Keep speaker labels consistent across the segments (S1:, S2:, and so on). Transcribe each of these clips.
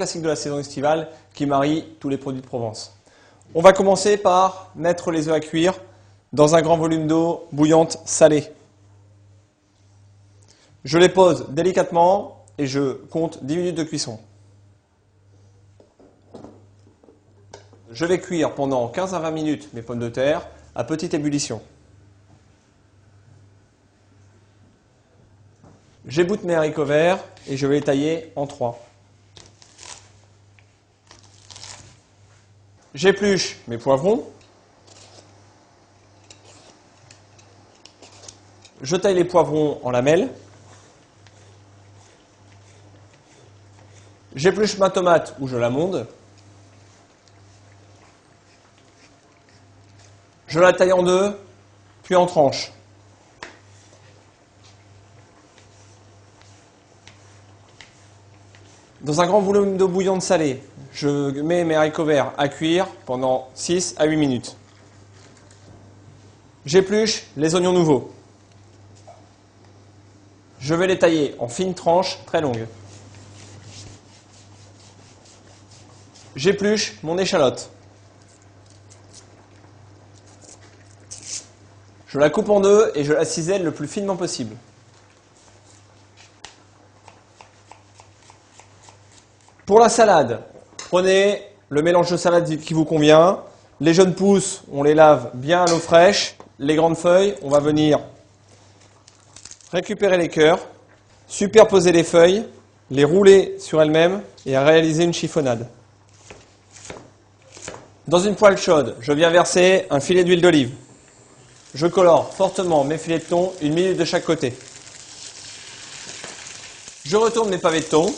S1: classique de la saison estivale qui marie tous les produits de Provence. On va commencer par mettre les œufs à cuire dans un grand volume d'eau bouillante salée. Je les pose délicatement et je compte 10 minutes de cuisson. Je vais cuire pendant 15 à 20 minutes mes pommes de terre à petite ébullition. J'éboute mes haricots verts et je vais les tailler en 3. J'épluche mes poivrons. Je taille les poivrons en lamelles. J'épluche ma tomate ou je la monde. Je la taille en 2, puis en tranches. Dans un grand volume d'eau bouillante salée, je mets mes haricots verts à cuire pendant 6 à 8 minutes. J'épluche les oignons nouveaux. Je vais les tailler en fines tranches très longues. J'épluche mon échalote. Je la coupe en 2 et je la cisèle le plus finement possible. Pour la salade, prenez le mélange de salade qui vous convient. Les jeunes pousses, on les lave bien à l'eau fraîche. Les grandes feuilles, on va venir récupérer les cœurs, superposer les feuilles, les rouler sur elles-mêmes et réaliser une chiffonnade. Dans une poêle chaude, je viens verser un filet d'huile d'olive. Je colore fortement mes filets de thon, 1 minute de chaque côté. Je retourne mes pavés de thon.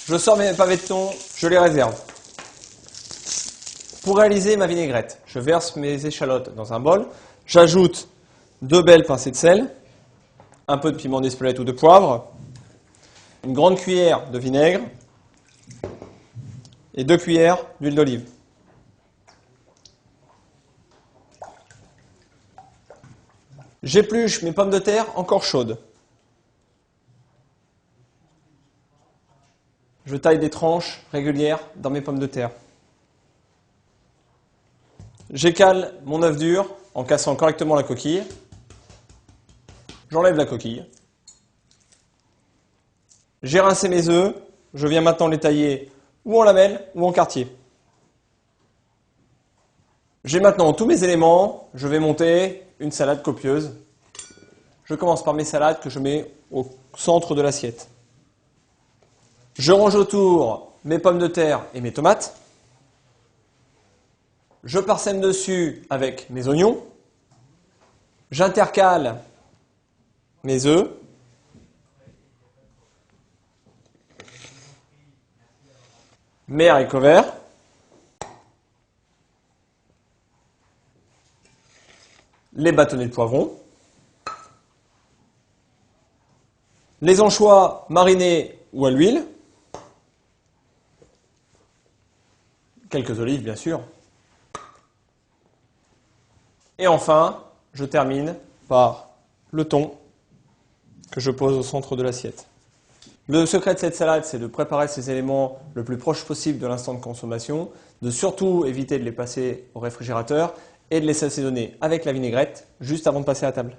S1: Je sors mes pavés de thon, je les réserve. Pour réaliser ma vinaigrette, je verse mes échalotes dans un bol. J'ajoute 2 belles pincées de sel, un peu de piment d'Espelette ou de poivre, une grande cuillère de vinaigre et 2 cuillères d'huile d'olive. J'épluche mes pommes de terre encore chaudes. Je taille des tranches régulières dans mes pommes de terre. J'écale mon œuf dur en cassant correctement la coquille. J'enlève la coquille. J'ai rincé mes œufs. Je viens maintenant les tailler ou en lamelles ou en quartiers. J'ai maintenant tous mes éléments. Je vais monter une salade copieuse. Je commence par mes salades que je mets au centre de l'assiette. Je range autour mes pommes de terre et mes tomates. Je parsème dessus avec mes oignons. J'intercale mes œufs. Mes haricots verts. Les bâtonnets de poivrons. Les anchois marinés ou à l'huile. Quelques olives, bien sûr. Et enfin, je termine par le thon que je pose au centre de l'assiette. Le secret de cette salade, c'est de préparer ces éléments le plus proche possible de l'instant de consommation, de surtout éviter de les passer au réfrigérateur et de les assaisonner avec la vinaigrette juste avant de passer à table.